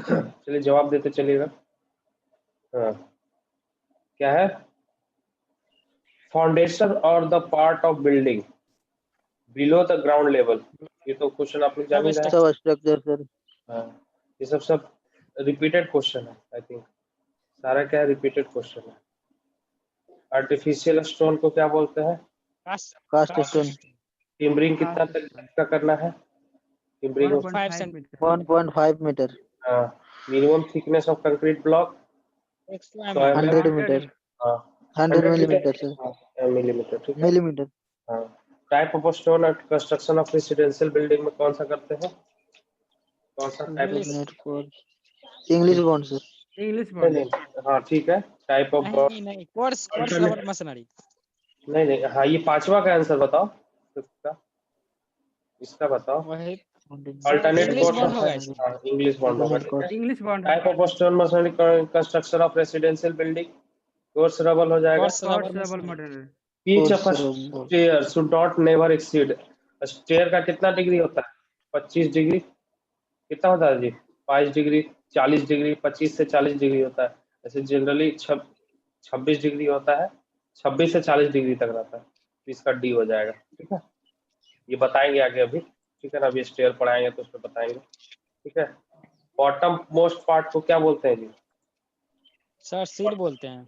चलिए जवाब देते चलिएगा। हाँ, क्या है? फाउंडेशन और the part of building below the ground level. ये तो क्वेश्चन आप लोग जान ही रहे हैं। सब स्ट्रक्चर सर। हाँ, ये सब रिपीटेड क्वेश्चन है आई थिंक। सारा क्या है? रिपीटेड क्वेश्चन है। आर्टिफिशियल स्टोन को क्या बोलते हैं? Cast stone. टिम्बरिंग कितना तक का करना है? Timbering 1.5 metre. हाँ, minimum thickness of concrete block 100 metre. हाँ 100 मिलीमीटर सर। मिलीमीटर, ठीक है। मिलीमीटर। हाँ, type of stone at construction of residential building में कौन सा करते हैं? कौन सा type of? English bond sir. नहीं, हाँ ठीक है। टाइप ऑफ नहीं कोर्स रबर मशीनरी। नहीं, हाँ ये पांचवा का आंसर बताओ। इसका बताओ। वही अल्टरनेट इंग्लिश कोर्स बॉन्ड होगा है। इसमें। हाँ, इंग्लिश बॉन्ड होगा, ठीक है। English bond type of stone masonry construction of residential building course rubble हो जाएगा। Course rubble masonry. Pitch of stair should not never exceed. Stair का कितना डिग्री होता है? 25 डिग्री। कितना होता है जी? 5 डिग्री, 40 डिग्री, 25 से 40 डिग्री होता है। ऐसे जनरली 26 डिग्री होता है, 26 से 40 डिग्री तक रहता है। तो इसका डी हो जाएगा, ठीक है। ये बताएंगे आगे अभी, ठीक है ना। अभी स्टेयर पढ़ाएंगे तो उसमें बताएंगे, ठीक है। बॉटम मोस्ट पार्ट को क्या बोलते हैं जी? सर सील बोलते हैं।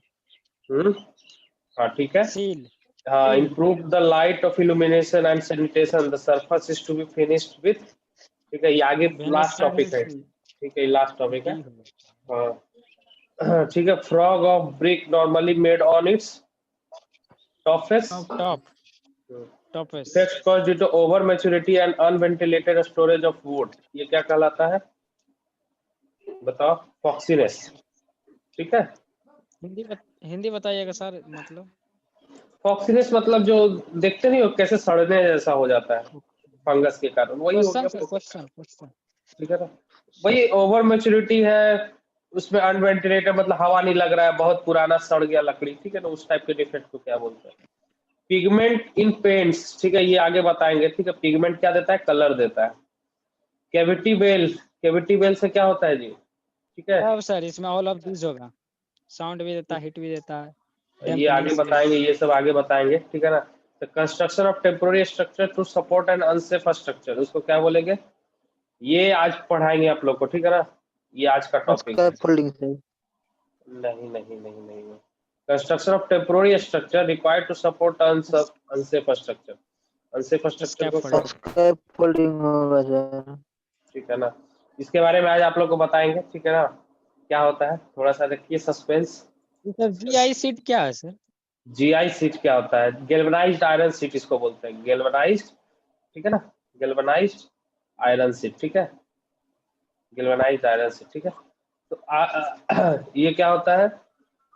हाँ ठीक है। सील। हाँ, improve the light of illumination and sanitation. The surface is to be finished with। ठीक है, ये आगे लास्ट टॉपिक है, ठीक है, लास्ट टॉपिक है। हाँ ठीक है। Frog of brick normally made on its top face. Top face. Effects caused due to over maturity and unventilated storage of wood। ये क्या कहलाता है? बताओ। फॉक्सीनेस, ठीक है। हिंदी बताइएगा सर। मतलब फॉक्सीनेस मतलब जो देखते नहीं हो कैसे सड़ने जैसा हो जाता है फंगस के कारण, वही हो गया। क्वेश्चन ठीक है ना। वही ओवर मैच्योरिटी है, उसमें अनवेंटिलेटेड मतलब हवा नहीं लग रहा है, बहुत पुराना सड़ गया लकड़ी, ठीक है ना। उस टाइप के डिफेक्ट को क्या बोलते हैं? पिगमेंट इन पेंट्स, ठीक है, ये आगे बताएंगे, ठीक है। पिगमेंट क्या देता है? कलर देता है। कैविटी बेल से क्या होता है जी? ठीक है, अब सर इसमें ऑल ऑफ दिस होगा। साउंड भी देता है, हिट भी देता है, ये आगे बताएंगे, ये सब आगे बताएंगे, ठीक है ना। The construction of temporary structure to support an unsafe structure, उसको क्या बोलेंगे? ये आज पढ़ाएंगे आप लोग को, ठीक है ना। ये आज का टॉपिक है। नहीं। Construction of temporary structure required to support unsafe structure. Unsafe structure को स्कैफोल्डिंग होगा सर। ठीक है ना। इसके बारे में आज आप लोग को बताएंगे, ठीक है ना। क्या होता है थोड़ा सा देखिए, सस्पेंस। जीआई सीट क्या है सर? जीआई सीट क्या होता है? गैल्वेनाइज्ड आयरन सीट इसको बोलते हैं, गैल्वेनाइज्ड, ठीक है ना। गैल्वेनाइज्ड आयरन सीट, ठीक है। गैल्वेनाइज्ड आयरन सीट, ठीक है। तो ये क्या होता है?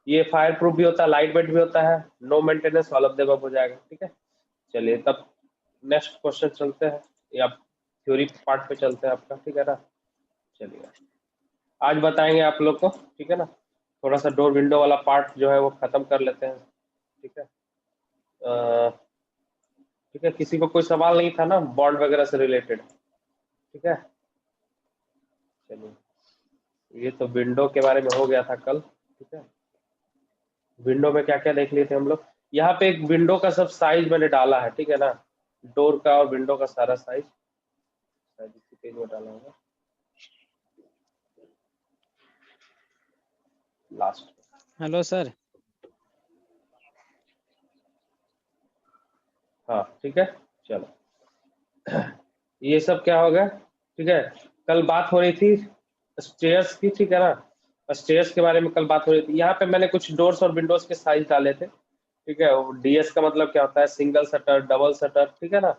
ये फायर प्रूफ भी होता है, लाइट वेट भी होता है, no maintenance, all of the above हो जाएगा, ठीक है। चलिए तब नेक्स्ट क्वेश्चन चलते हैं, या थ्योरी पार्ट पे चलते हैं आपका, ठीक है ना। चलिए आज बताएंगे आप लोग को, ठीक है ना। थोड़ा सा डोर विंडो वाला पार्ट जो है वो खत्म कर लेते हैं, ठीक है। ठीक है, किसी को कोई सवाल नहीं था ना बॉन्ड वगैरह से रिलेटेड? ठीक है, चलिए ये तो विंडो के बारे में हो गया था कल, ठीक है। विंडो में क्या क्या देख लिए थे हम लोग? यहाँ पे एक विंडो का सब साइज मैंने डाला है, ठीक है ना। डोर का और विंडो का सारा साइज इसी पेज में डाला होगा लास्ट। Hello sir. हाँ ठीक है, चलो ये सब क्या होगा, ठीक है। कल बात हो रही थी स्टेयर्स की, ठीक है ना। स्टेयर्स के बारे में कल बात हो रही थी। यहाँ पे मैंने कुछ डोर्स और विंडोज के साइज डाले थे, ठीक है। डीएस का मतलब क्या होता है? सिंगल शटर, डबल शटर, ठीक है ना।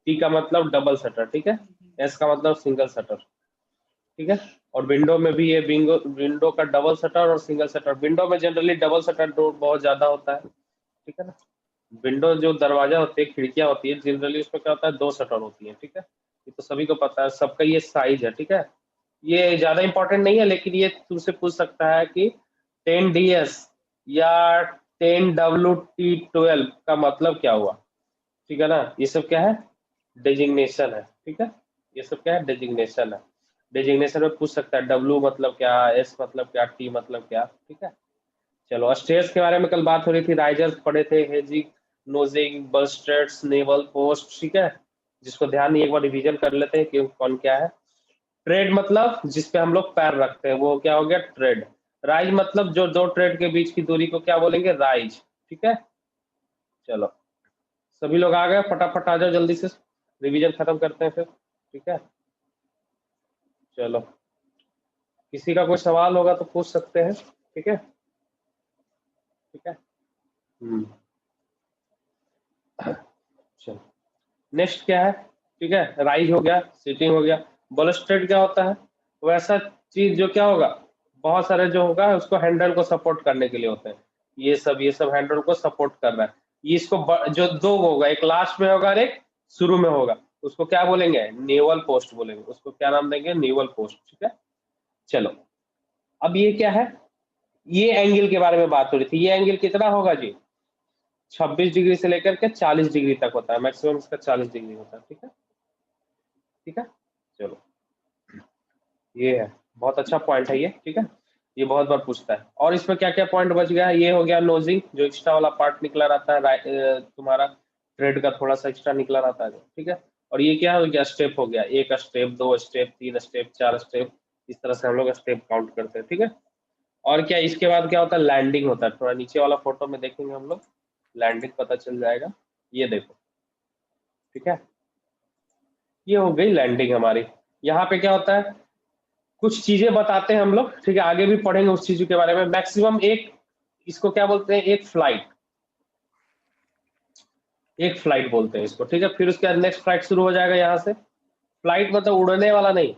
टी का मतलब डबल शटर, ठीक है। एस का मतलब सिंगल शटर, ठीक है। और विंडो में भी ये विंडो का डबल शटर और सिंगल शटर। विंडो में जनरली डबल शटर डोर बहुत ज्यादा होता है, ठीक है ना। विंडो जो दरवाजा होती है, खिड़कियां होती है, जनरली उसमें क्या होता है? 2 शटर होती है, ठीक है। ये तो सभी को पता है, सबका ये साइज है, ठीक है। ये ज्यादा इंपॉर्टेंट नहीं है, लेकिन ये तुमसे पूछ सकता है कि 10DS या 10WT12 का मतलब क्या हुआ, ठीक है ना। ये सब क्या है? डेजिग्नेशन है, ठीक है। ये सब क्या है? डेजिग्नेशन है। डेजिग्नेशन में पूछ सकता है, डब्ल्यू मतलब क्या, एस मतलब क्या, टी मतलब क्या, ठीक है। चलो स्टेयर्स के बारे में कल बात हो रही थी, राइजर्स पढ़े थे, हेजिंग, नोजिंग, बस्टर्स, नेवल पोस्ट, ठीक है। जिसको ध्यान नहीं, एक बार रिवीजन कर लेते हैं कि कौन क्या है। ट्रेड मतलब जिसपे हम लोग पैर रखते हैं, वो क्या हो गया, ट्रेड। राइज मतलब जो दो ट्रेड के बीच की दूरी को क्या बोलेंगे, राइज, ठीक है। चलो सभी लोग आ गए, फटाफट आ जाओ जल्दी से, रिवीजन खत्म करते हैं फिर, ठीक है। चलो किसी का कोई सवाल होगा तो पूछ सकते हैं, ठीक है, ठीक है। चलो नेक्स्ट क्या है, ठीक है, राइज हो गया, सिटिंग हो गया। बॉलस्ट्रेड क्या होता है, वो ऐसा चीज जो क्या होगा, बहुत सारे जो होगा उसको हैंडल को सपोर्ट करने के लिए होते हैं, ये सब हैंडल को सपोर्ट कर रहा है। ये इसको जो दो होगा, एक लास्ट में होगा और एक शुरू में होगा, उसको क्या बोलेंगे, नेवल पोस्ट बोलेंगे, उसको क्या नाम देंगे, नेवल पोस्ट, ठीक है। चलो अब ये क्या है, ये एंगल के बारे में बात हो रही थी, ये एंगल कितना होगा जी, 26 डिग्री से लेकर के 40 डिग्री तक होता है, मैक्सिमम इसका 40 डिग्री होता है, ठीक है, ठीक है। चलो ये है, बहुत अच्छा पॉइंट है ये, ठीक है, ये बहुत बार पूछता है। और इसमें क्या क्या पॉइंट बच गया, ये हो गया नोजिंग, जो एक्स्ट्रा वाला पार्ट निकला रहता है, तुम्हारा थ्रेड का थोड़ा सा एक्स्ट्रा निकला रहता है, ठीक है। और ये क्या हो गया, स्टेप हो गया, एक स्टेप, दो स्टेप, तीन स्टेप, चार स्टेप, इस तरह से हम लोग स्टेप काउंट करते हैं, ठीक है। और क्या इसके बाद क्या होता है, लैंडिंग होता है, थोड़ा नीचे वाला फोटो में देखेंगे हम लोग, लैंडिंग पता चल जाएगा, ये देखो, ठीक है। ये हो गई लैंडिंग हमारी। यहाँ पे क्या होता है, कुछ चीजें बताते हैं हम लोग, ठीक है, आगे भी पढ़ेंगे उस चीजों के बारे में। मैक्सिमम एक, इसको क्या बोलते हैं, एक फ्लाइट, एक फ्लाइट बोलते हैं इसको, ठीक है। फिर उसके बाद नेक्स्ट फ्लाइट शुरू हो जाएगा यहाँ से। फ्लाइट मतलब उड़ने वाला नहीं,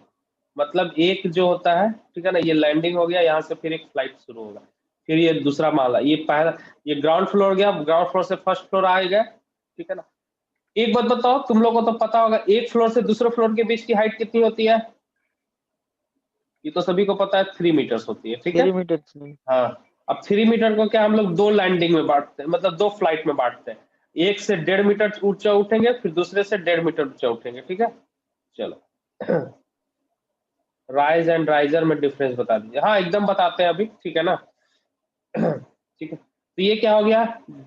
मतलब एक जो होता है, ठीक है ना, ये लैंडिंग हो गया, यहाँ से फिर एक फ्लाइट शुरू होगा, फिर ये दूसरा माला, ये पहला, ये ग्राउंड फ्लोर गया, ग्राउंड फ्लोर से फर्स्ट फ्लोर आ गया, ठीक है ना। एक बात बताओ, तुम लोगों को तो पता होगा, एक फ्लोर से दूसरे फ्लोर के बीच की हाइट कितनी होती है, ये तो सभी को पता है, 3 मीटर्स होती है, ठीक है। 3 मीटर नहीं। हाँ, अब 3 मीटर को क्या हम लोग दो लैंडिंग में बांटते हैं, मतलब दो फ्लाइट में बांटते हैं, एक से 1.5 मीटर ऊंचा उठेंगे, फिर दूसरे से 1.5 मीटर ऊंचा उठेंगे, ठीक है। चलो राइज एंड राइजर में डिफरेंस बता दीजिए, हाँ एकदम बताते हैं अभी, ठीक है ना। ठीक है, तो ये क्या हो गया,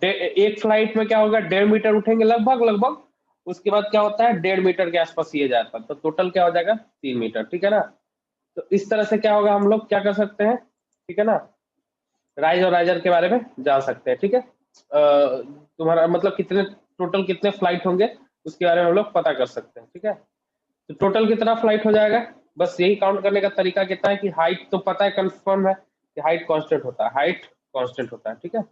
एक फ्लाइट में क्या होगा, 1.5 मीटर उठेंगे लगभग लगभग, उसके बाद क्या होता है, 1.5 मीटर के आसपास ये जाता है, तो टोटल क्या हो जाएगा, 3 मीटर, ठीक है ना। तो इस तरह से क्या होगा, हम लोग क्या कर सकते हैं, ठीक है ना, राइज और राइजर के बारे में जान सकते हैं, ठीक है। तुम्हारा मतलब कितने, टोटल कितने फ्लाइट होंगे उसके बारे में हम लोग पता कर सकते हैं, ठीक है। तो टोटल कितना फ्लाइट हो जाएगा, बस यही काउंट करने का तरीका कितना है कि हाइट तो पता है, कंफर्म है कि हाइट कांस्टेंट होता है, हाइट कांस्टेंट होता है, ठीक है।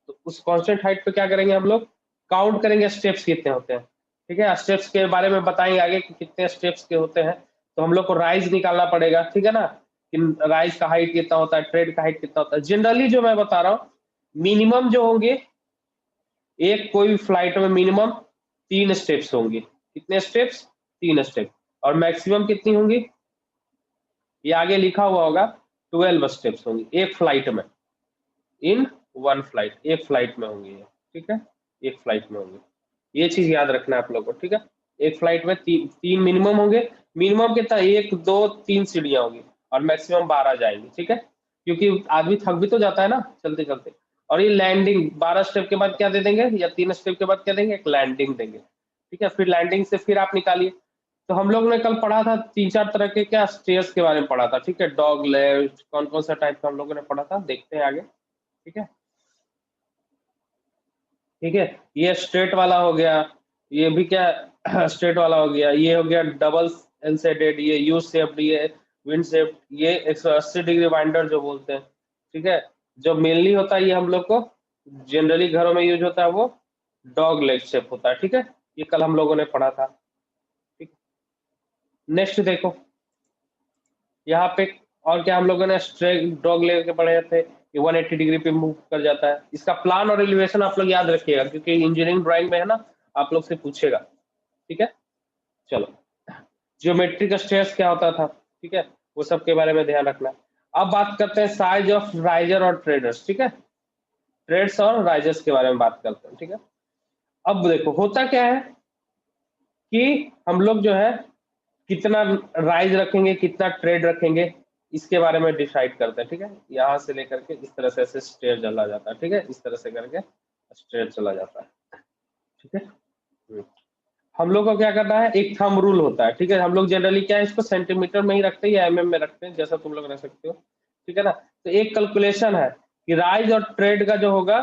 तो उस कांस्टेंट हाइट पे क्या करेंगे हम लोग, काउंट करेंगे स्टेप्स कितने होते हैं, ठीक है। स्टेप्स के बारे में बताएंगे आगे कि कितने स्टेप्स के होते हैं, तो हम लोग को राइज निकालना पड़ेगा, ठीक है ना, कि राइज का हाइट कितना होता है, ट्रेड का हाइट कितना होता है। जनरली जो मैं बता रहा हूँ, मिनिमम जो होंगे, एक कोई फ्लाइट में मिनिमम 3 स्टेप्स होंगी, कितने स्टेप्स, 3 स्टेप। और मैक्सिमम कितनी होंगी, ये आगे लिखा हुआ होगा, 12 स्टेप्स होंगी एक फ्लाइट में, इन वन फ्लाइट, एक फ्लाइट में होंगी ये, ठीक है, एक फ्लाइट में होंगी, ये चीज याद रखना है आप लोगों को, ठीक है। एक फ्लाइट में तीन मिनिमम होंगे, मिनिमम कितना, 1 2 3 सीढ़ियां होंगी, और मैक्सिमम 12 जाएंगी, ठीक है, क्योंकि आदमी थक भी तो जाता है ना चलते चलते। और ये लैंडिंग 12 स्टेप के बाद क्या दे देंगे, या 3 स्टेप के बाद क्या देंगे, एक लैंडिंग देंगे, ठीक है। फिर लैंडिंग से फिर आप निकालिए। तो हम लोग ने कल पढ़ा था 3 4 तरह के क्या स्टेयर्स के बारे में पढ़ा था, ठीक है, डॉग लेग, कौन कौन सा टाइप का हम लोगों ने पढ़ा था, देखते हैं आगे, ठीक है, ठीक है। ये स्ट्रेट वाला हो गया, ये भी क्या स्ट्रेट वाला हो गया, ये हो गया डबल एल सेडेड, ये यू शेप्ड, ये विंड शेप्ड, ये 180 डिग्री वाइंडर जो बोलते हैं, ठीक है। जो मेनली होता है ये हम लोग को जनरली घरों में यूज होता है, वो डॉग लेग शेप होता है, ठीक है, ये कल हम लोगों ने पढ़ा था, ठीक। नेक्स्ट देखो यहाँ पे, और क्या हम लोगों ने स्ट्रेट डॉग लेग के पढ़े थे, ये 180 डिग्री पे मूव कर जाता है। इसका प्लान और एलिवेशन आप लोग याद रखिएगा, क्योंकि इंजीनियरिंग ड्राइंग में है ना, आप लोग से पूछेगा, ठीक है। चलो जियोमेट्रिक स्टेयर्स क्या होता था, ठीक है, वो सब के बारे में ध्यान रखना है। अब बात करते हैं साइज ऑफ राइजर और ट्रेडर्स, ठीक है, ट्रेड्स और राइजर्स के बारे में बात करते हैं, ठीक है। अब देखो होता क्या है कि हम लोग जो है कितना राइज रखेंगे, कितना ट्रेड रखेंगे, इसके बारे में डिसाइड करते हैं। ठीक है, यहाँ से लेकर के इस तरह से ऐसे स्टेयर चला जाता है। ठीक है, इस तरह से करके स्टेयर चला जाता है। ठीक है, हम लोग को क्या करना है, एक थंब रूल होता है। ठीक है, हम लोग जनरली क्या है, इसको सेंटीमीटर में ही रखते हैं या एमएम में रखते हैं, जैसा तुम लोग रख सकते हो। ठीक है ना, तो एक कैलकुलेशन है कि राइज और ट्रेड का जो होगा,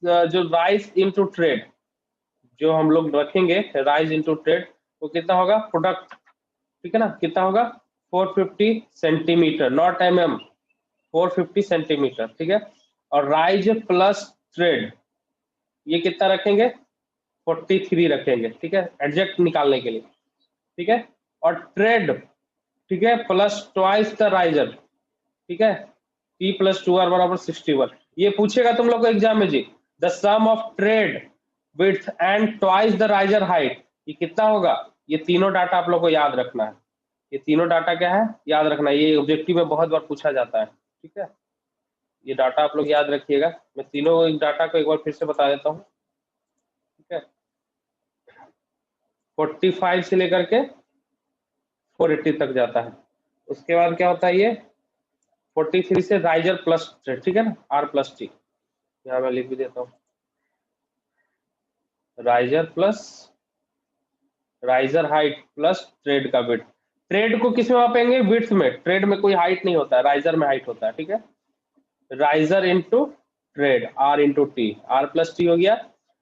जो राइज इनटू ट्रेड जो हम लोग रखेंगे, राइज इनटू ट्रेड, वो कितना होगा प्रोडक्ट। ठीक है ना, कितना होगा 450 सेंटीमीटर, नॉट एमएम, 450 सेंटीमीटर। ठीक है, और राइज प्लस ट्रेड ये कितना रखेंगे, 43 रखेंगे। ठीक है, एग्जैक्ट निकालने के लिए। ठीक है, और ट्रेड, ठीक है, प्लस ट्वाइस द राइजर। ठीक है, P + 2R बराबर 61। ये पूछेगा तुम लोग को एग्जाम में जी, the sum of tread width and twice the riser height, ये कितना होगा। ये तीनों डाटा आप लोग को याद रखना है। ये तीनों डाटा क्या है, याद रखना है। ये ऑब्जेक्टिव में बहुत बार पूछा जाता है। ठीक है, ये डाटा आप लोग याद रखिएगा। मैं तीनों डाटा को एक बार फिर से बता देता हूँ। ठीक है, 45 से लेकर के 480 तक जाता है। उसके बाद क्या होता है, ये 43 से राइजर प्लस ट्रेड। ठीक है ना, R+T, यहाँ मैं लिख भी देता हूँ, riser plus riser height plus trade का विड्थ। ट्रेड को किस में मापेंगे, विड्थ में। ट्रेड में कोई हाइट नहीं होता है, राइजर में हाइट होता है। ठीक है, riser into trade, R×T, R+T हो गया।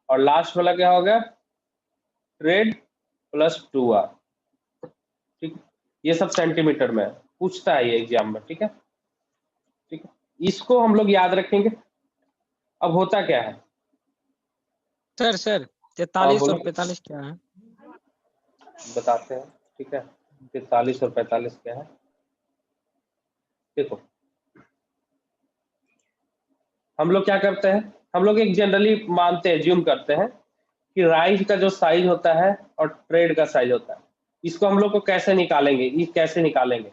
और लास्ट वाला क्या हो गया, ट्रेड प्लस 2R। ठीक, ये सब सेंटीमीटर में पूछता है ये एग्जाम में। ठीक है, ठीक है, इसको हम लोग याद रखेंगे। अब होता क्या है सर 43 और 45 क्या है, बताते हैं। ठीक है, 43 और 45 क्या है, देखो हम लोग क्या करते हैं, हम लोग एक जनरली मानते हैं, ज्यूम करते हैं कि राइज का जो साइज होता है और ट्रेड का साइज होता है, इसको हम लोग को कैसे निकालेंगे, ये कैसे निकालेंगे।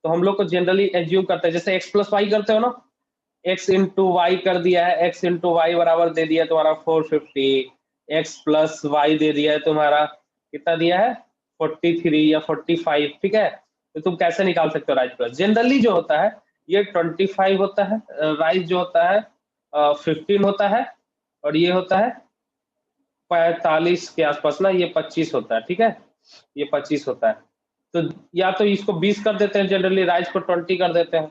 तो हम लोग को जनरली एज्यूम करते हैं, जैसे x+y करते हो ना, x इंटू वाई कर दिया है, x इंटू वाई बराबर दे दिया तुम्हारा 450, x प्लस वाई दे दिया है तुम्हारा कितना दिया है 43 या 45। ठीक है, तो तुम कैसे निकाल सकते हो राइज प्लस। जनरली जो होता है ये 25 होता है, राइज जो होता है 15 होता है, और ये होता है 45 के आसपास ना, ये 25 होता है। ठीक है, ये 25 होता है। तो या तो इसको 20 कर देते हैं जनरली, राइज को 20 कर देते हैं।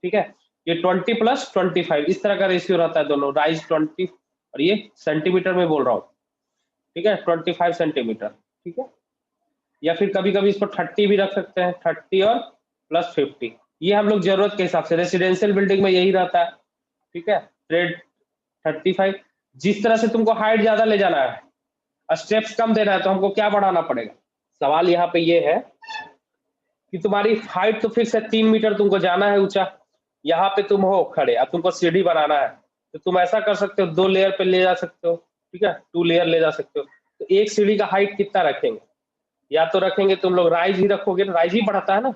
ठीक है, ये 20 + 25 इस तरह का रेशियो रहता है दोनों, राइज 20 और ये सेंटीमीटर में बोल रहा हूँ। ठीक है, 25 सेंटीमीटर। ठीक है, या फिर कभी कभी इसको 30 भी रख सकते हैं, 30 और प्लस 50। ये हम लोग जरूरत के हिसाब से, रेसिडेंशियल बिल्डिंग में यही रहता है। ठीक है, ट्रेड 35। जिस तरह से तुमको हाइट ज्यादा ले जाना है, स्टेप्स कम देना है, तो हमको क्या बढ़ाना पड़ेगा। सवाल यहाँ पे ये है कि तुम्हारी हाइट तो फिक्स है 3 मीटर तुमको जाना है ऊंचा, यहाँ पे तुम हो खड़े, अब तुमको सीढ़ी बनाना है, तो तुम ऐसा कर सकते हो 2 लेयर पे ले जा सकते हो। ठीक है, 2 लेयर ले जा सकते हो। तो एक सीढ़ी का हाइट कितना रखेंगे, या तो रखेंगे तुम लोग राइज ही रखोगे, राइज ही बढ़ाता है ना,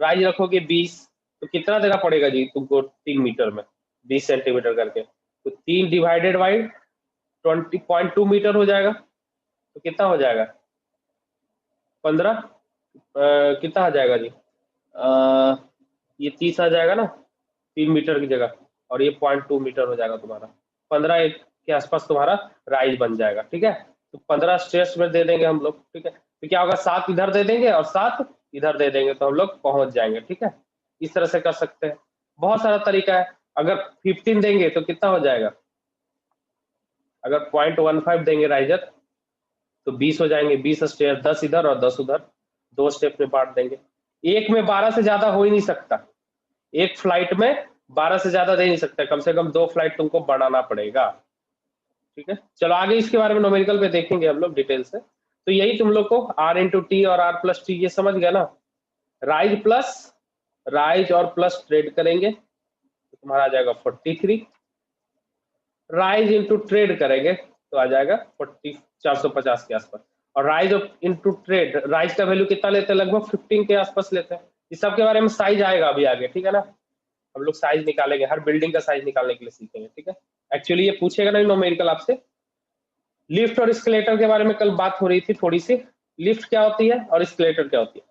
राइज रखोगे 20, तो कितना देना पड़ेगा जी तुमको 3 मीटर में 20 सेंटीमीटर करके, तो 3 डिवाइडेड बाई 20.2 मीटर हो जाएगा। तो कितना हो जाएगा 15, कितना आ जाएगा जी, ये 30 आ जाएगा ना 3 मीटर की जगह, और ये 0.2 मीटर हो जाएगा तुम्हारा, 15 के आसपास तुम्हारा राइज बन जाएगा। ठीक है, तो 15 स्टेयर्स में दे देंगे हम लोग। ठीक है, तो क्या होगा 7 इधर दे देंगे और 7 इधर दे देंगे, तो हम लोग पहुंच जाएंगे। ठीक है, इस तरह से कर सकते हैं, बहुत सारा तरीका है। अगर 15 देंगे तो कितना हो जाएगा, अगर 0.15 देंगे राइजर तो 20 हो जाएंगे, 20 स्टेयर, 10 इधर और 10 उधर, 2 स्टेप में बांट देंगे। एक में 12 से ज्यादा हो ही नहीं सकता, एक फ्लाइट में 12 से ज्यादा दे नहीं सकता, कम से कम 2 फ्लाइट तुमको बनाना पड़ेगा। ठीक है, चलो आगे इसके बारे में न्यूमेरिकल पे देखेंगे हम लोग डिटेल से। तो यही तुम लोग को R×T और R+T ये समझ गया ना, राइज और प्लस ट्रेड करेंगे तो तुम्हारा आ जाएगा 43, राइज इंटू ट्रेड करेंगे तो आ जाएगा 450 के आसपास, और राइज इंटू ट्रेड, राइज का वैल्यू कितना लेते हैं, लगभग 15 के आसपास लेते हैं। इस सब के बारे में साइज आएगा अभी आगे। ठीक है ना, हम लोग साइज निकालेंगे, हर बिल्डिंग का साइज निकालने के लिए सीखेंगे। ठीक है, एक्चुअली ये पूछेगा ना न्यूमेरिकल आपसे। लिफ्ट और एस्केलेटर के बारे में कल बात हो रही थी थोड़ी सी, लिफ्ट क्या होती है और एस्केलेटर क्या होती है?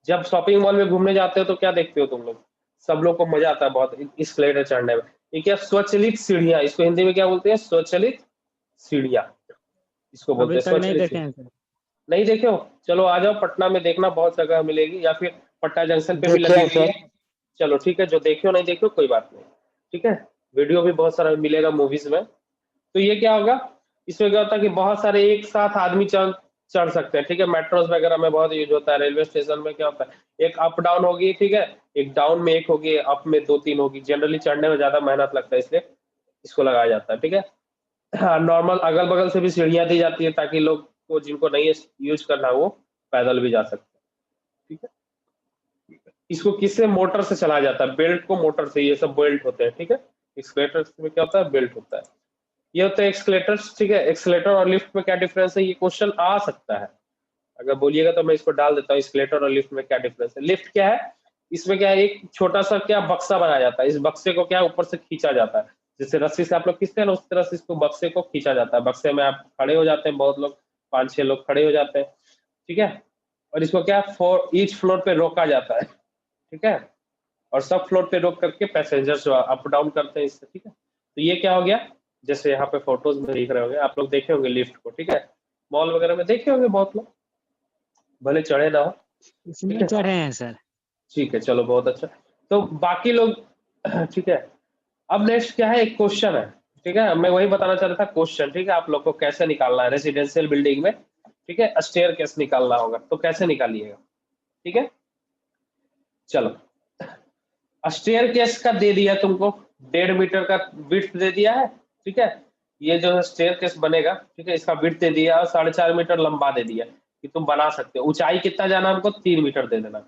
जब शॉपिंग मॉल में घूमने जाते हो तो क्या देखते हो तुम लोग? सब लोग को मजा आता है बहुत एस्केलेटर चढ़ने में। ये क्या स्वचालित सीढ़ियां, इसको हिंदी में क्या बोलते हैं? स्वचालित सीढ़ियां इसको बोलते अभी हैं, तक नहीं स्वचालित देखे सीढ़ियां। हैं सर। नहीं देखे हो? चलो आ जाओ, पटना में देखना, बहुत जगह मिलेगी, या फिर पटना जंक्शन पे भी देखे लगी हैं हुई सर। है। चलो ठीक है, जो देखे हो नहीं देखे हो कोई बात नहीं, ठीक है, वीडियो भी बहुत सारा मिलेगा मूवीज में। तो ये क्या होगा, इसमें क्या होता है कि बहुत सारे एक साथ आदमी चढ़ चढ़ सकते हैं, ठीक है। मेट्रोस वगैरह में बहुत यूज होता है। रेलवे स्टेशन में क्या होता है, एक अप डाउन होगी, ठीक है, एक डाउन में एक होगी, अप में 2-3 होगी। जनरली चढ़ने में ज्यादा मेहनत लगता है, इसलिए इसको लगाया जाता है, ठीक है। हाँ, नॉर्मल अगल बगल से भी सीढ़ियां दी जाती है ताकि लोग को जिनको नहीं यूज करना वो पैदल भी जा सकते हैं, ठीक है। इसको किससे, मोटर से चलाया जाता है, बेल्ट को मोटर से, ये सब बेल्ट होते हैं, ठीक है। एक्सकेलेटर में क्या होता है, बेल्ट होता है। ये होते हैं एक्सकेलेटर्स, ठीक है। एक्सकेलेटर और लिफ्ट में क्या डिफरेंस है, ये क्वेश्चन आ सकता है, अगर बोलिएगा तो मैं इसको डाल देता हूँ, एक्सकेलेटर और लिफ्ट में क्या डिफरेंस है। लिफ्ट क्या है, इसमें क्या है, एक छोटा सा क्या बक्सा बनाया जाता है, इस बक्से को क्या ऊपर से खींचा जाता है, जैसे रस्सी से आप लोग खींचते हैं ना, उस तरह से इसको बक्से को खींचा जाता है। बक्से में आप खड़े हो जाते हैं, बहुत लोग 5-6 लोग खड़े हो जाते हैं, ठीक है। और इसको क्या ईच फ्लोर पे रोका जाता है, ठीक है। और सब फ्लोर पे रोक करके पैसेंजर्स अप डाउन करते हैं इससे, ठीक है। तो ये क्या हो गया, जैसे यहाँ पे फोटोज में दिख रहे होंगे आप लोग, देखे होंगे लिफ्ट को, ठीक है। मॉल वगैरह में देखे होंगे बहुत लोग, भले चढ़े ना हो, इसमें ठीक है। चढ़े हैं सर। ठीक है, चलो बहुत अच्छा। तो बाकी लोग ठीक है। अब नेक्स्ट क्या है, एक क्वेश्चन है, ठीक है। मैं वही बताना चाह रहा था, क्वेश्चन, ठीक है। आप लोग को कैसे निकालना है रेजिडेंशियल बिल्डिंग में, ठीक है, स्टेयर केस निकालना होगा, तो कैसे निकालिएगा, ठीक है। चलो, स्टेयर केस का दे दिया तुमको, 1.5 मीटर का विड्थ दे दिया है, ठीक है। ये जो है स्टेयर केस बनेगा, ठीक है, इसका विड्थ दे दिया और 4.5 मीटर लंबा दे दिया कि तुम बना सकते हो। ऊंचाई कितना जाना हमको, 3 मीटर दे देना,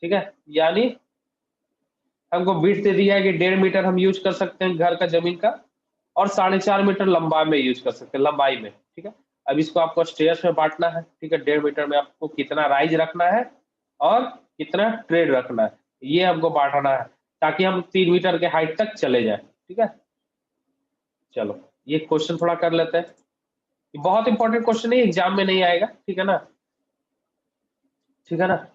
ठीक है। यानी हमको विड्थ दे दिया है कि 1.5 मीटर हम यूज कर सकते हैं घर का जमीन का, और 4.5 मीटर लंबा में यूज कर सकते हैं, लंबाई में, ठीक है। अब इसको आपको स्टेयर्स में बांटना है, ठीक है। 1.5 मीटर में आपको कितना राइज रखना है और कितना ट्रेड रखना है, ये हमको बांटना है, ताकि हम 3 मीटर के हाइट तक चले जाए, ठीक है। चलो, ये क्वेश्चन थोड़ा कर लेते हैं, ये बहुत इंपॉर्टेंट क्वेश्चन है, एग्जाम में नहीं आएगा, ठीक है ना, ठीक है ना।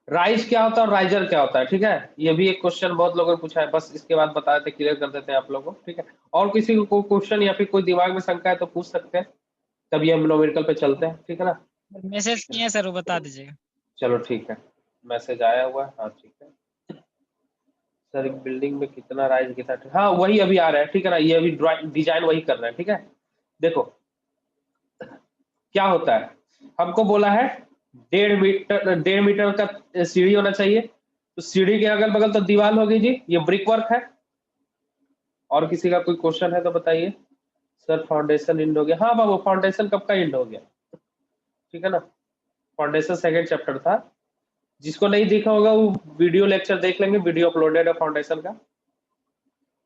राइज क्या होता है और राइजर क्या होता है, ठीक है। ये भी एक क्वेश्चन बहुत लोगों ने पूछा है, बस इसके बाद बता देते, क्लियर कर देते हैं आप लोगों को, ठीक है। और किसी को कोई क्वेश्चन या फिर कोई दिमाग में शंका है तो पूछ सकते हैं, तभी हम न्यूमेरिकल पे चलते हैं, ठीक है ना। मैसेज किए हैं सर, वो बता दीजिएगा। चलो ठीक है, मैसेज आया हुआ है, हाँ ठीक है। सर एक बिल्डिंग में कितना राइज कितना, हाँ वही अभी आ रहा है, ठीक है ना। ये अभी डिजाइन वही कर रहे हैं, ठीक है। देखो क्या होता है, हमको बोला है 1.5 मीटर का सीढ़ी होना चाहिए, तो सीढ़ी के अगल बगल तो दीवार होगी जी, ये ब्रिक वर्क है। और किसी का कोई क्वेश्चन है तो बताइए। सर फाउंडेशन इंड हो गया, हाँ बाबू फाउंडेशन कब का इंड हो गया, ठीक है ना। फाउंडेशन सेकंड चैप्टर था, जिसको नहीं देखा होगा वो वीडियो लेक्चर देख लेंगे, वीडियो अपलोडेड है फाउंडेशन का,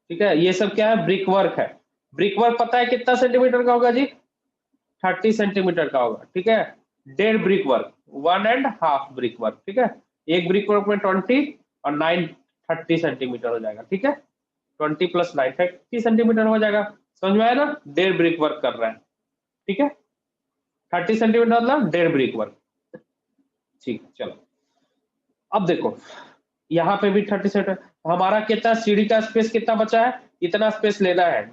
ठीक है। ये सब क्या है, ब्रिक वर्क है। ब्रिक वर्क पता है कितना सेंटीमीटर का होगा जी, 30 सेंटीमीटर का होगा, ठीक है। 1.5 ब्रिक वर्क, 1.5 ब्रिक वर्क, ठीक है। एक ब्रिक वर्क में 20 और 9 30 सेंटीमीटर हो जाएगा, ठीक है। 20 + 9 30 सेंटीमीटर हो जाएगा, समझ में आया ना। 1.5 ब्रिक वर्क कर रहा है, ठीक है। 30 सेंटीमीटर मतलब 1.5 ब्रिक वर्क, ठीक। चलो अब देखो, यहाँ पे भी 30 सेंटीमीटर, हमारा कितना सीढ़ी का स्पेस कितना बचा है, इतना स्पेस लेना है,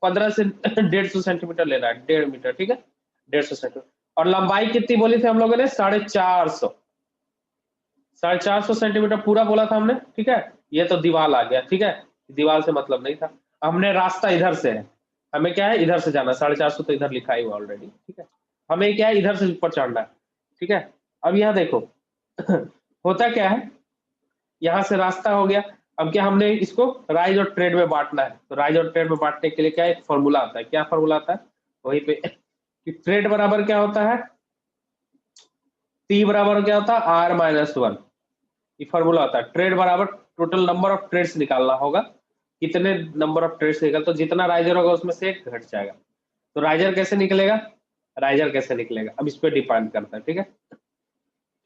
15 से 150 सेंटीमीटर लेना है, 1.5 मीटर, ठीक है, 150 सेंटीमीटर। और लंबाई कितनी बोली थी हम लोगों ने, 450 सेंटीमीटर पूरा बोला था हमने, ठीक है। ये तो दीवार आ गया, ठीक है, दीवार से मतलब नहीं था, हमने रास्ता इधर से है, हमें क्या है इधर से जाना, 450 तो इधर लिखा ही हुआ ऑलरेडी, ठीक है। हमें क्या है इधर से ऊपर चढ़ना है, ठीक है। अब यहाँ देखो होता क्या है, यहाँ से रास्ता हो गया, अब क्या हमने इसको राइज और ट्रेड में बांटना है, तो राइज और ट्रेड में बांटने के लिए क्या एक फॉर्मूला आता है, क्या फॉर्मूला आता है वहीं पे कि ट्रेड बराबर क्या होता है, टी बराबर क्या होता है R-1, ये फॉर्मूला होता है। ट्रेड बराबर टोटल नंबर ऑफ ट्रेड्स निकालना होगा, कितने नंबर ऑफ ट्रेड्स निकल, तो जितना राइजर होगा उसमें से एक घट जाएगा, तो राइजर कैसे निकलेगा, राइजर कैसे निकलेगा, अब इस पे डिपेंड करता है, ठीक है,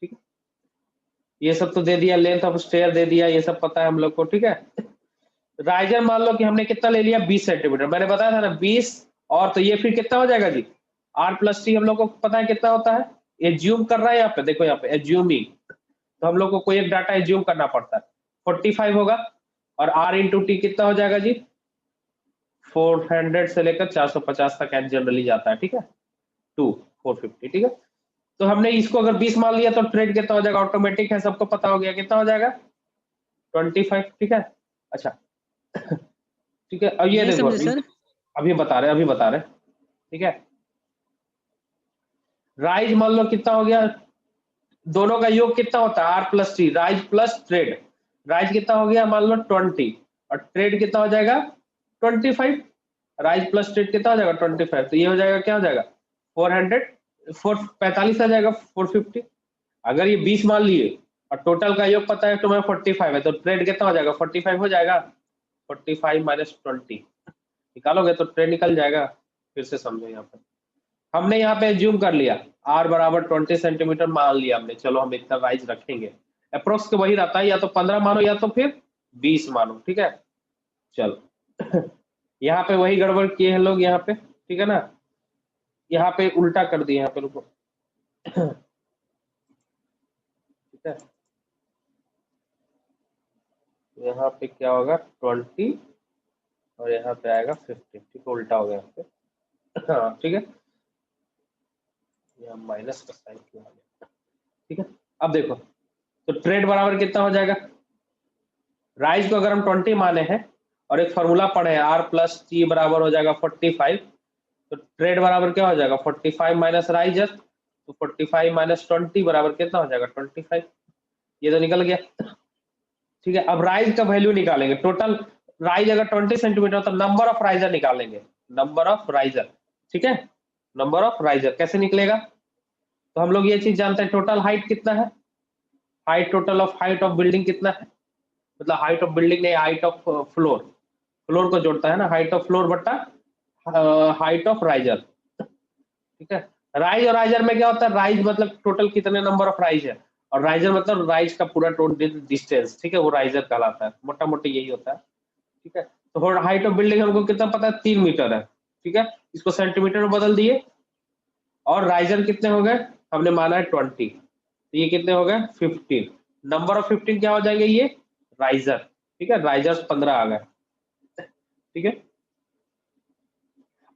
ठीक है। ये सब तो दे दिया, लेंथ ऑफ स्टेयर दे दिया, ये सब पता है हम लोग को, ठीक है। राइजर मान लो कि हमने कितना ले लिया, 20 सेंटीमीटर, मैंने बताया था ना 20, और तो ये फिर कितना हो जाएगा जी, R + T हम लोग को पता है कितना होता है, एज्यूम कर रहा है यहाँ पे, देखो यहाँ पे एज्यूमिंग, तो हम लोग को कोई एक डाटा एज्यूम करना पड़ता है। 45 होगा और r इंटू टी कितना हो जाएगा जी, 400 से लेकर 450 तक एन जनरली जाता है, ठीक है, टू 450, ठीक है। तो हमने इसको अगर 20 मान लिया तो ट्रेड कितना हो जाएगा, ऑटोमेटिक है, सबको पता हो गया कितना हो जाएगा 25, ठीक है। अच्छा ठीक है, अब ये नहीं देखो समझे सर। अभी बता रहे, ठीक है। राइज मान लो कितना हो गया, दोनों का योग कितना होता है, R plus T, rise plus tread. Rise कितना हो गया मान लो 20 और ट्रेड कितना हो जाएगा 25। राइज प्लस ट्रेड कितना हो जाएगा 25, तो ये हो जाएगा क्या हो जाएगा 400, 445 आ जाएगा 450। अगर ये 20 मान लिए और टोटल का योग पता है तुम्हें 45 है, तो ट्रेड कितना हो जाएगा 45 हो जाएगा, 45 माइनस 20 निकालोगे तो ट्रेड निकल जाएगा। फिर से समझो, यहाँ पे हमने यहाँ पे जूम कर लिया, r बराबर 20 सेंटीमीटर मान लिया हमने, चलो हम इतना राइज रखेंगे, अप्रोक्स तो वही रहता है, या तो 15 मानो या तो फिर 20 मानो, ठीक है। चलो यहाँ पे वही गड़बड़ किए हैं लोग यहाँ पे, ठीक है ना, यहाँ पे उल्टा कर दिए यहाँ पे, रुको ठीक है, यहाँ पे क्या होगा 20 और यहाँ पे आएगा 50, ठीक है, उल्टा हो गया यहाँ पे हाँ ठीक है, यहाँ माइनस का साइन किया गया, ठीक है। अब देखो तो ट्रेड बराबर कितना हो जाएगा, राइज को अगर हम 20 माने हैं और एक फॉर्मूला पढ़े हैं आर प्लस टी बराबर हो जाएगा 45, तो ट्रेड बराबर क्या हो जाएगा 45 माइनस राइजर, तो 45 माइनस 20 बराबर कितना हो जाएगा 25, ये तो निकल गया, ठीक है। अब राइज का वैल्यू निकालेंगे, टोटल राइज अगर 20 सेंटीमीटर तो नंबर ऑफ राइजर निकालेंगे, नंबर ऑफ राइजर, ठीक है, नंबर ऑफ राइजर कैसे निकलेगा, तो हम लोग ये चीज जानते हैं, टोटल हाइट कितना है, height total of height of building कितना है, मतलब हाइट ऑफ बिल्डिंग नहीं, हाइट ऑफ फ्लोर, फ्लोर को जोड़ता है ना, हाइट ऑफ फ्लोर बट्टा हाइट ऑफ राइजर, ठीक है। राइज और राइजर में क्या होता है, राइज मतलब टोटल कितने नंबर ऑफ राइज है, और राइजर मतलब राइज का पूरा टोटल डिस्टेंस, ठीक है, वो राइजर कहलाता है, मोटा मोटी यही होता है, ठीक है। तो हाइट ऑफ बिल्डिंग हमको कितना पता है 3 मीटर है, ठीक है, इसको सेंटीमीटर में बदल दिए, और राइजर कितने हो गए, हमने माना है 20, तो ये कितने हो गए 15, नंबर ऑफ 15 क्या हो जाएंगे ये राइजर, ठीक है, राइजर्स 15 आ गए, ठीक है।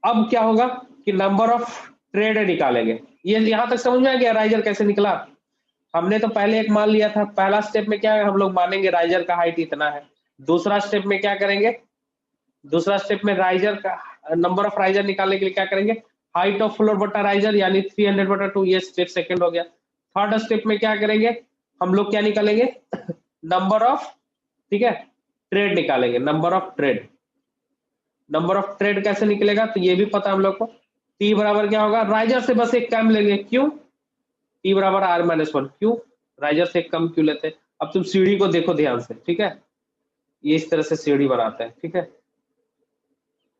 अब क्या होगा कि नंबर ऑफ ट्रेड निकालेंगे, ये यहां तक समझ में आ गया राइजर कैसे निकला, हमने तो पहले एक मान लिया था, पहला स्टेप में क्या है, हम लोग मानेंगे राइजर का हाइट इतना है, दूसरा स्टेप में क्या करेंगे, दूसरा स्टेप में राइजर का नंबर ऑफ राइजर निकालने के लिए क्या करेंगे, हाइट ऑफ फ्लोर बटा राइजर यानी 300/2, ये स्टेप सेकंड हो गया। थर्ड स्टेप में क्या करेंगे, हम लोग क्या निकालेंगे नंबर ऑफ, ठीक है, ट्रेड निकालेंगे, number of trade, number of trade कैसे निकलेगा, तो ये भी पता हम लोग को, टी बराबर क्या होगा, राइजर से बस एक कम लेंगे, क्यों, टी बराबर r-1, क्यों, राइजर से एक कम क्यों लेते हैं। अब तुम सीढ़ी को देखो ध्यान से, ठीक है, ये इस तरह से सीढ़ी बनाते हैं, ठीक है,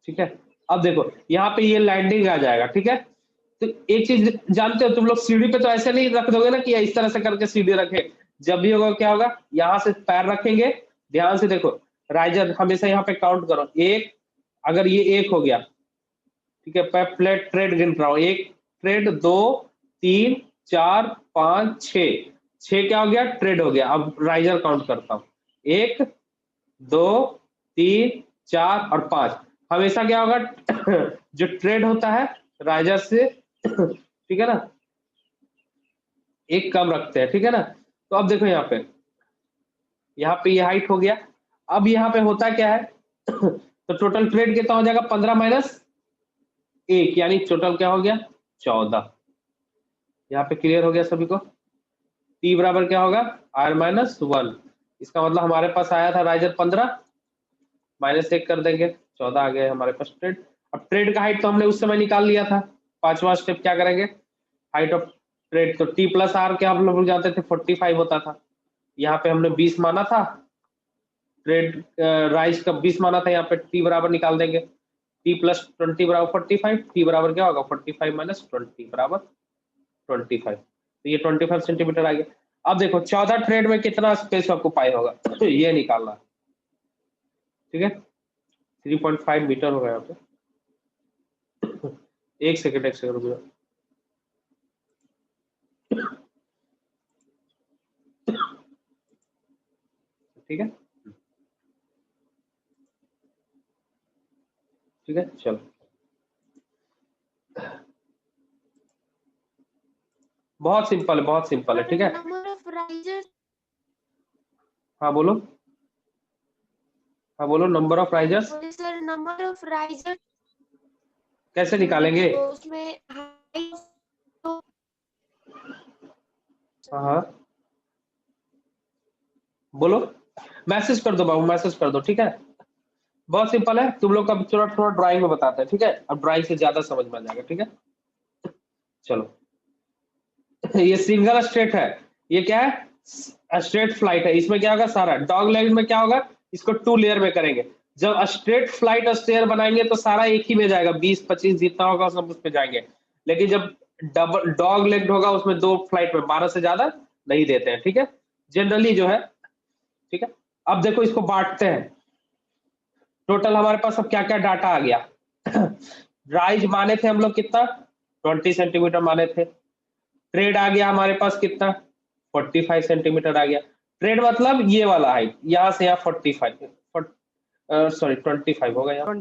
ठीक है। अब देखो यहाँ पे ये लैंडिंग आ जाएगा, ठीक है, तो एक चीज जानते हो तुम लोग, सीढ़ी पे तो ऐसे नहीं रख दोगे ना कि इस तरह से करके सीढ़ी रखे, जब भी होगा क्या होगा, यहाँ से पैर रखेंगे, ध्यान से देखो, राइजर हमेशा यहाँ पे काउंट करो, एक, अगर ये एक हो गया, ठीक है, प्लेट ट्रेड गिन रहा हूँ, एक ट्रेड, 2 3 4 5 6 क्या हो गया ट्रेड हो गया। अब राइजर काउंट करता हूँ, 1 2 3 4 और 5, हमेशा क्या होगा जो ट्रेड होता है राइजर से ठीक है ना, एक कम रखते हैं, ठीक है ना। तो अब देखो यहाँ पे ये हाइट हो गया, अब यहाँ पे होता क्या है तो टोटल ट्रेड कितना हो जाएगा 15 माइनस 1, यानी टोटल क्या हो गया 14, यहाँ पे क्लियर हो गया सभी को, टी बराबर क्या होगा r-1, इसका मतलब हमारे पास आया था राइजर 15, -1 कर देंगे 14 आ गए हमारे पास ट्रेड। अब ट्रेड का हाइट तो हमने उस समय निकाल लिया था, पांचवा स्टेप क्या करेंगे, हाइट ऑफ ट्रेड, तो टी प्लस आर क्या हम लोग जानते थे 45 होता था, यहाँ पे हमने 20 माना था, ट्रेड राइज का 20 माना था, यहाँ पे टी बराबर निकाल देंगे, टी प्लस 20 बराबर 45, टी बराबर क्या होगा 45 माइनस 20 बराबर 25, तो ये 25 सेंटीमीटर आ गया। अब देखो 14 ट्रेड में कितना स्पेस ऑक्यूपाई होगा ये निकालना, ठीक है, 3.5 मीटर होगा यहाँ पे एक सेकंड रुक जाओ, ठीक है, ठीक है। चलो, बहुत सिंपल है, बहुत सिंपल है, ठीक है। नंबर ऑफ राइजर, हाँ बोलो, हाँ बोलो, number of risers sir number of riser कैसे निकालेंगे? तो उसमें तो हाँ हाँ, बोलो, मैसेज कर दो बाबू, मैसेज कर दो, ठीक है। बहुत सिंपल है, तुम लोग का थोड़ा थोड़ा ड्राइंग में बताते हैं, ठीक है। अब ड्राइंग से ज्यादा समझ में आ जाएगा, ठीक है। चलो, ये सिंगल स्ट्रेट है, ये क्या है, स्ट्रेट फ्लाइट है। इसमें क्या होगा, सारा डॉग लेग में क्या होगा, इसको 2 लेयर में करेंगे। जब स्ट्रेट फ्लाइट स्टेयर बनाएंगे तो सारा एक ही में जाएगा, 20-25 जितना होगा सब उस पे जाएंगे। लेकिन जब डबल डॉग लेग होगा उसमें 2 फ्लाइट में 12 से ज्यादा नहीं देते हैं, ठीक है, जनरली जो है, ठीक है। अब देखो इसको बांटते हैं, टोटल हमारे पास अब क्या क्या डाटा आ गया। राइज माने थे हम लोग कितना, 20 सेंटीमीटर माने थे। ट्रेड आ गया हमारे पास कितना, 45 सेंटीमीटर आ गया। ट्रेड मतलब ये वाला हाइट, यहाँ से यहाँ 45, सॉरी 25 होगा, यहाँ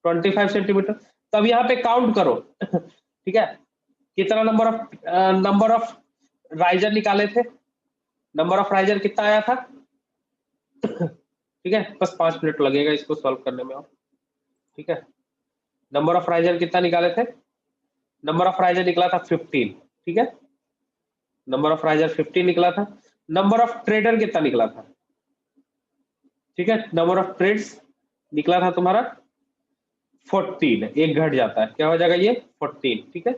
25 सेंटीमीटर। तब यहाँ पे काउंट करो। ठीक है, कितना नंबर ऑफ राइजर निकाले थे, नंबर ऑफ राइजर कितना आया था। ठीक है, बस 5 मिनट लगेगा इसको सॉल्व करने में और, ठीक है। नंबर ऑफ राइजर कितना निकाले थे, नंबर ऑफ राइजर निकला था 15, ठीक है, नंबर ऑफ राइजर 15 निकला था। नंबर ऑफ ट्रेडर कितना निकला था, ठीक है, नंबर ऑफ ट्रेड्स निकला था तुम्हारा 14, एक घट जाता है, क्या हो जाएगा ये 14, ठीक है।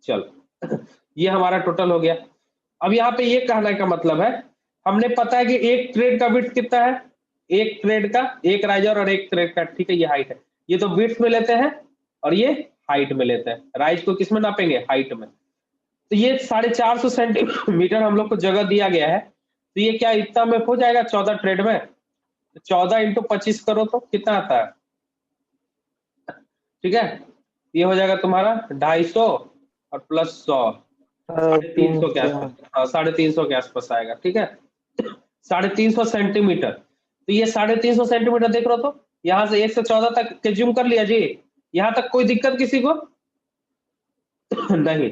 चलो, ये हमारा टोटल हो गया। अब यहाँ पे ये कहने का मतलब है, हमने पता है कि एक ट्रेड का विड्थ कितना है, एक ट्रेड का, एक राइजर और एक ट्रेड का, ठीक है, ये हाइट है। ये तो विड्थ में लेते हैं और ये हाइट में लेते हैं। राइज को किस में नापेंगे, हाइट में। तो ये 450 सेंटीमीटर हम लोग को जगह दिया गया है, तो ये क्या इतना में हो जाएगा 14 ट्रेड में। 14 इंटू 25 करो तो कितना आता है, ठीक है, ये हो जाएगा तुम्हारा 250 और प्लस 100, 350 के आसपास। हाँ, 350 के आसपास आएगा, ठीक है। 350 सेंटीमीटर, तो ये 350 सेंटीमीटर देख रहे हो, तो यहाँ से 1 से 14 तक के जूम कर लिया जी। यहाँ तक कोई दिक्कत किसी को? नहीं,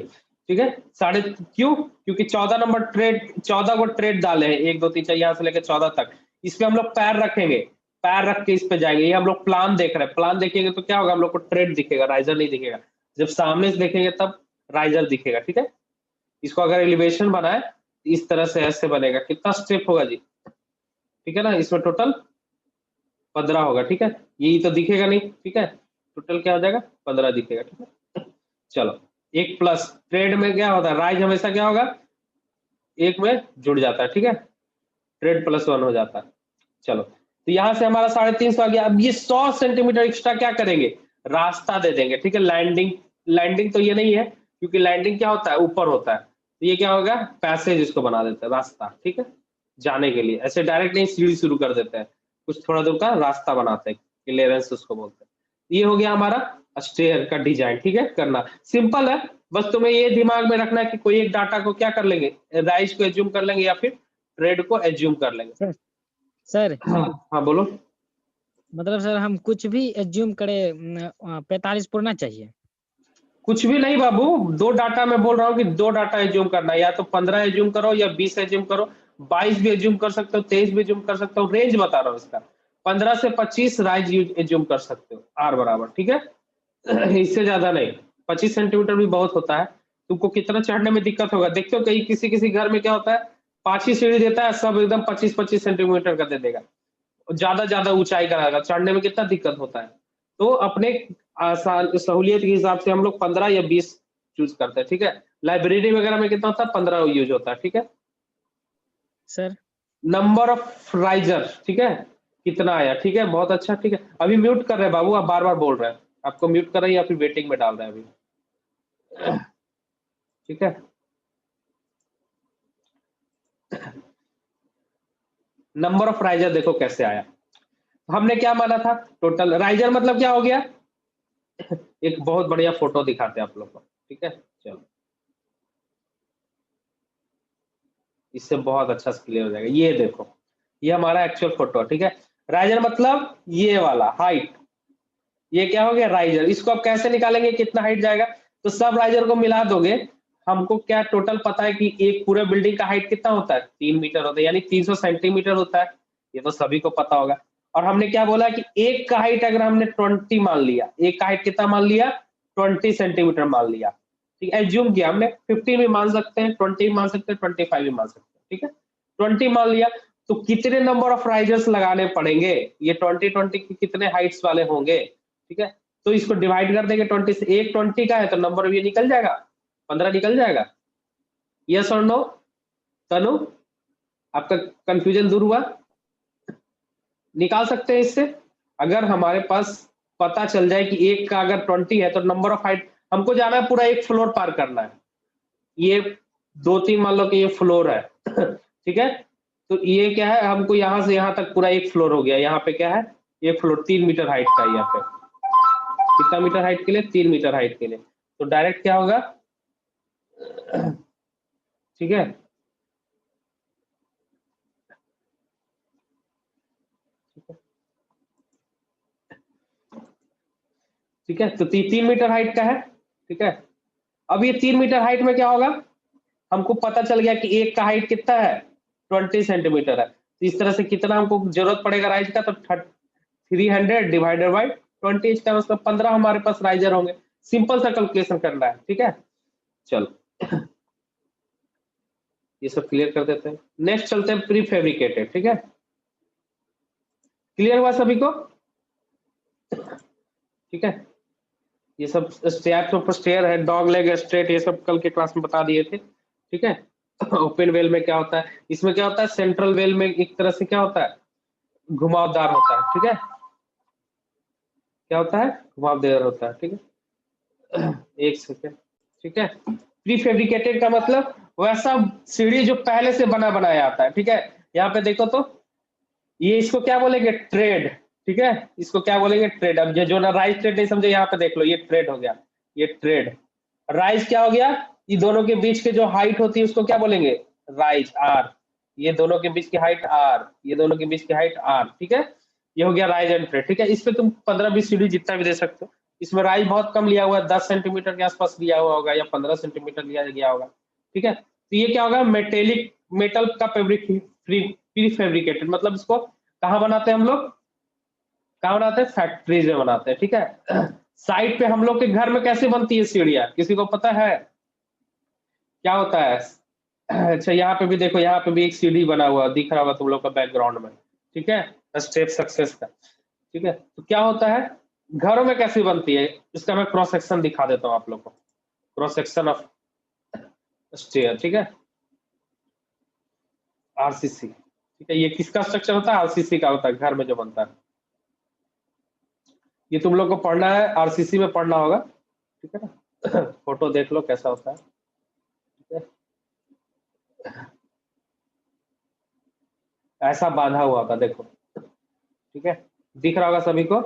ठीक है। क्योंकि 14 नंबर ट्रेड, 14 को ट्रेड डाले हैं, 1 2 3 4 यहाँ से लेकर 14 तक। इस पे हम लोग पैर रखेंगे, पैर रख के इस पे जाएंगे। ये हम लोग प्लान देख रहे हैं, प्लान देखेंगे तो क्या होगा, हम लोग को ट्रेड दिखेगा, राइजर नहीं दिखेगा। जब सामने से देखेंगे तब राइजर दिखेगा, ठीक है। इसको अगर एलिवेशन बनाए इस तरह से ऐसे बनेगा, कितना स्टेप होगा जी, ठीक है ना। इसमें टोटल 15 होगा, ठीक है, यही तो दिखेगा नहीं, ठीक है। टोटल क्या हो जाएगा, 15 दिखेगा, ठीक है। चलो, एक प्लस ट्रेड में क्या होता है, राइज हमेशा क्या होगा, एक में जुड़ जाता है, ठीक है, ट्रेड +1 हो जाता है। चलो, तो यहाँ से हमारा 350 आ गया। अब ये 100 सेंटीमीटर एक्स्ट्रा क्या करेंगे, रास्ता दे देंगे, ठीक है। लैंडिंग तो ये नहीं है, क्योंकि लैंडिंग क्या होता है, ऊपर होता है। तो ये क्या होगा, पैसेज इसको बना देते हैं, रास्ता, ठीक है, जाने के लिए। ऐसे डायरेक्ट नहीं, सीढ़ी शुरू कर देते हैं, कुछ थोड़ा दूर का रास्ता बनाते हैं, क्लियरेंस उसको बोलते हैं। ये हो गया हमारा स्टेयर का डिजाइन, ठीक है, करना सिंपल है। बस तुम्हें ये दिमाग में रखना है कि कोई एक डाटा को क्या कर लेंगे, राइज को एज्यूम कर लेंगे या फिर ट्रेड को एज्यूम कर लेंगे। सर हाँ बोलो। मतलब सर हम कुछ भी एज्यूम करें 45 पूर्णा चाहिए? कुछ भी नहीं बाबू, 2 डाटा मैं बोल रहा हूँ कि 2 डाटा एज्यूम करना है, या तो 15 एज्यूम करो या 20 एज्यूम करो, 22 भी एज्यूम कर सकते हो, 23 भी एज्यूम कर सकते हो, रेंज बता रहा हूँ इसका। 15 से 25 राइज एज्यूम कर सकते हो, आर बराबर, ठीक है। इससे ज्यादा नहीं, 25 सेंटीमीटर भी बहुत होता है। तुमको कितना चढ़ने में दिक्कत होगा, देखते हो कहीं किसी किसी घर में क्या होता है, 5 ही सीढ़ी देता है, सब एकदम 25-25 सेंटीमीटर का दे देगा, ज्यादा ज्यादा ऊंचाई का रहेगा, चढ़ने में कितना दिक्कत होता है। तो अपने आसान सहूलियत के हिसाब से हम लोग 15 या 20 चूज करते हैं, ठीक है। लाइब्रेरी वगैरह में कितना होता है, 15 यूज होता है, ठीक है। सर नंबर ऑफ राइजर, ठीक है, कितना आया, ठीक है, बहुत अच्छा, ठीक है। अभी म्यूट कर रहे हैं बाबू, आप बार बार बोल रहे हैं, आपको म्यूट कर रहे हैं या फिर वेटिंग में डाल रहे हैं अभी, ठीक है। नंबर ऑफ राइजर देखो कैसे आया, हमने क्या माना था, टोटल राइजर मतलब क्या हो गया। एक बहुत बढ़िया फोटो दिखाते हैं आप लोग को, ठीक है। चलो, इससे बहुत अच्छा से क्लियर हो जाएगा। ये देखो, ये हमारा एक्चुअल फोटो है, ठीक है। राइजर मतलब ये वाला हाइट, ये क्या हो गया राइजर। इसको आप कैसे निकालेंगे कितना हाइट जाएगा, तो सब राइजर को मिला दोगे, हमको क्या टोटल पता है कि एक पूरे बिल्डिंग का हाइट कितना होता है, 3 मीटर होता है, यानी 300 सेंटीमीटर होता है, ये तो सभी को पता होगा। और हमने क्या बोला कि एक का हाइट अगर हमने 20 मान लिया, एक का हाइट कितना मान लिया, 20 सेंटीमीटर मान लिया, ठीक है। एज्यूम किया हमने, 15 भी मान सकते हैं, 20 भी मान सकते हैं, 25 भी मान सकते हैं, ठीक है। 20 मान लिया, तो कितने नंबर ऑफ राइजर्स लगाने पड़ेंगे, ये 20 के कितने हाइट्स वाले होंगे, ठीक है। तो इसको डिवाइड कर देंगे 20 से, एक 20 का है तो नंबर ये निकल जाएगा, 15 निकल जाएगा। यस और नो तनु, आपका कंफ्यूजन दूर हुआ, निकाल सकते हैं इससे। अगर हमारे पास पता चल जाए कि एक का अगर 20 है तो नंबर ऑफ हाइट, हमको जाना है पूरा एक फ्लोर पार करना है, ये 2-3 मान लो कि ये फ्लोर है ठीक है। तो ये क्या है, हमको यहाँ से यहाँ तक पूरा एक फ्लोर हो गया, यहाँ पे क्या है, एक फ्लोर 3 मीटर हाइट का, यहाँ पे कितना मीटर हाइट के लिए, 3 मीटर हाइट के लिए। तो डायरेक्ट क्या होगा ठीक है, ठीक है। तो 3 मीटर हाइट का है, ठीक है। अब ये 3 मीटर हाइट में क्या होगा, हमको पता चल गया कि एक का हाइट कितना है, 20 सेंटीमीटर है। तो इस तरह से कितना हमको जरूरत पड़ेगा राइज का, तो 300 डिवाइडेड बाई 20, इसका मतलब 15 हमारे पास राइजर होंगे। सिंपल सा कैलकुलेशन करना है, ठीक है। चलो ये सब क्लियर कर देते हैं, नेक्स्ट चलते हैं प्री फैब्रिकेटेड, ठीक है। क्लियर हुआ सभी को, ठीक है। ये सब स्टेयर है, डॉग लेग, स्ट्रेट, ये सब कल के क्लास में बता दिए थे, ठीक है। ओपन वेल में क्या होता है, इसमें क्या होता है, सेंट्रल वेल में एक तरह से क्या होता है, घुमावदार होता है, ठीक है। क्या होता है, घुमावदार होता है, ठीक है। एक सेकेंड, ठीक है। प्री फैब्रिकेटेड का मतलब वैसा सीढ़ी जो पहले से बना बनाया आता है, ठीक है। यहाँ पे देखो तो ये इसको क्या बोलेंगे, ट्रेड, ठीक है। इसको क्या बोलेंगे, ट्रेड। अब ये जो ना राइज ट्रेड नहीं समझे, यहाँ पे देख लो, ये ट्रेड हो गया, ये ट्रेड। राइज क्या हो गया, ये दोनों के बीच के जो हाइट होती है उसको क्या बोलेंगे, राइज, आर। ये दोनों के बीच की हाइट आर, ये दोनों के बीच की हाइट आर, ठीक है। ये हो गया राइज एंड ट्रेड, ठीक है। इस पे तुम 15-20 सीढ़ी जितना भी दे सकते हो। इसमें राइज बहुत कम लिया हुआ है, 10 सेंटीमीटर के आसपास लिया हुआ होगा, या 15 सेंटीमीटर लिया गया होगा, ठीक है। तो ये क्या होगा, मेटेलिक, मेटल का फैब्रिक, प्री फैब्रिकेटेड, मतलब इसको कहाँ बनाते हैं हम लोग, कहाँ बनाते हैं, फैक्ट्रीज में बनाते हैं, ठीक है। साइड पे हम लोग के घर में कैसे बनती है सीढ़ियाँ, किसी को पता है क्या होता है। अच्छा यहाँ पे भी देखो, यहाँ पे भी एक सीढ़ी बना हुआ दिख रहा होगा तुम लोग का बैकग्राउंड में, ठीक है, स्टेप सक्सेस का, ठीक है। तो क्या होता है, घरों में कैसे बनती है, इसका मैं क्रॉस सेक्शन दिखा देता हूँ आप लोग को, क्रॉस सेक्शन ऑफ स्टेयर, ठीक है, आरसीसी, ठीक है। ये किसका स्ट्रक्चर होता है, आरसीसी का होता है, घर में जो बनता है। ये तुम लोग को पढ़ना है, आरसीसी में पढ़ना होगा, ठीक है ना। फोटो देख लो कैसा होता है, ठीक है। ऐसा बांधा हुआ था देखो, ठीक है, दिख रहा होगा सभी को,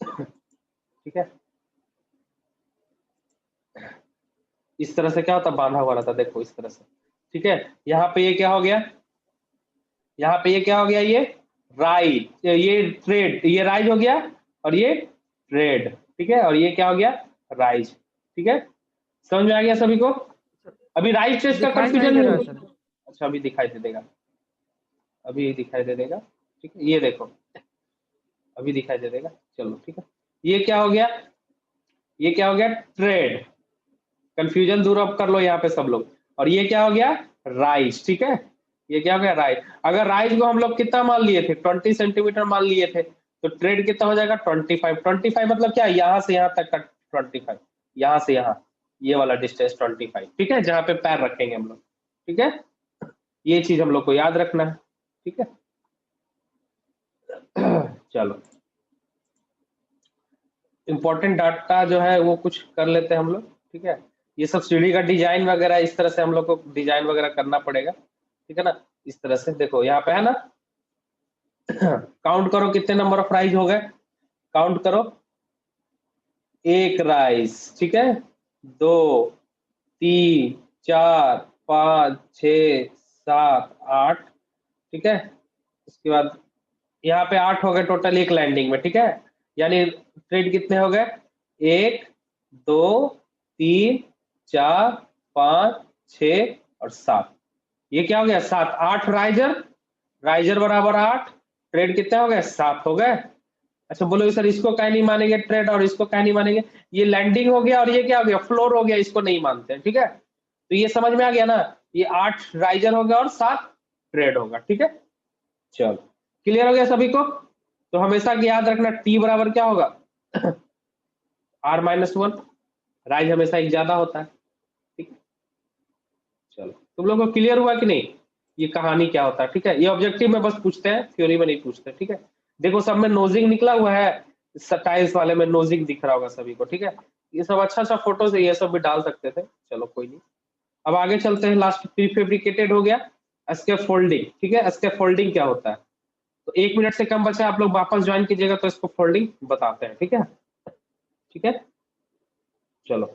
ठीक है। इस तरह से क्या होता, बांधा हुआ रहता, देखो इस तरह से, ठीक है। यहाँ पे ये क्या हो गया, यहाँ पे ये क्या हो गया, ये राइज, ये ट्रेड, ये राइज हो गया, और ये ट्रेड, ठीक है। और ये क्या हो गया, राइज, ठीक है। समझ में आ गया सभी को, अभी राइज ट्रेड का दिखाई नहीं कंफ्यूजन दे नहीं रहा होगा। सर। अच्छा अभी दिखाई दे देगा, अभी दिखाई दे देगा, ठीक है। ये देखो अभी दिखाई दे देगा, चलो ठीक है। ये क्या हो गया, ये क्या हो गया, ट्रेड, कंफ्यूजन दूर अब कर लो यहाँ पे सब लोग। और ये क्या हो गया, राइज, ठीक है। ये क्या हो गया, राइज। अगर राइज को हम लोग कितना मान लिए थे, 20 सेंटीमीटर मान लिए थे, तो ट्रेड कितना हो जाएगा, 25। 25 मतलब क्या, यहाँ से यहाँ तक का 25, यहाँ से यहाँ, ये वाला डिस्टेंस 25, ठीक है, जहाँ पे पैर रखेंगे हम लोग, ठीक है। ये चीज हम लोग को याद रखना है, ठीक है। चलो इंपॉर्टेंट डाटा जो है वो कुछ कर लेते हैं हम लोग, ठीक है। ये सब सीढ़ी का डिजाइन वगैरह इस तरह से हम लोग को डिजाइन वगैरह करना पड़ेगा, ठीक है ना। इस तरह से देखो यहाँ पे है ना, काउंट करो कितने नंबर ऑफ राइज हो गए, काउंट करो, एक राइज, ठीक है, 2 3 4 5 6 7 8, ठीक है। उसके बाद यहाँ पे 8 हो गए टोटल एक लैंडिंग में, ठीक है। यानी ट्रेड कितने हो गए, 1 2 3 4 5 6 और 7। ये क्या हो गया 7, 8 राइजर बराबर 8, ट्रेड कितने हो गए 7 हो गए। अच्छा बोलो सर इसको क्या नहीं मानेंगे ट्रेड और इसको क्या नहीं मानेंगे, ये लैंडिंग हो गया और ये क्या हो गया फ्लोर हो गया, इसको नहीं मानते हैं, ठीक है। तो ये समझ में आ गया ना, ये 8 राइजर हो गया और 7 ट्रेड होगा, ठीक है। चलो क्लियर हो गया सभी को। तो हमेशा की याद रखना टी बराबर क्या होगा R-1, राइज हमेशा एक ज्यादा होता है, ठीक है। चलो तुम लोगों को क्लियर हुआ कि नहीं, ये कहानी क्या होता है, ठीक है। ये ऑब्जेक्टिव में बस पूछते हैं, थ्योरी में नहीं पूछते, ठीक है। देखो सब में नोजिंग निकला हुआ है, टाइल्स वाले में नोजिंग दिख रहा होगा सभी को, ठीक है। ये सब अच्छा फोटो से ये सब भी डाल सकते थे, चलो कोई नहीं। अब आगे चलते हैं, लास्ट प्रीफेब्रिकेटेड हो गया, स्कैफोल्डिंग, ठीक है। स्कैफोल्डिंग क्या होता है, तो 1 मिनट से कम बचा, आप लोग वापस ज्वाइन कीजिएगा तो इसको फोल्डिंग बताते हैं, ठीक है, ठीक है। चलो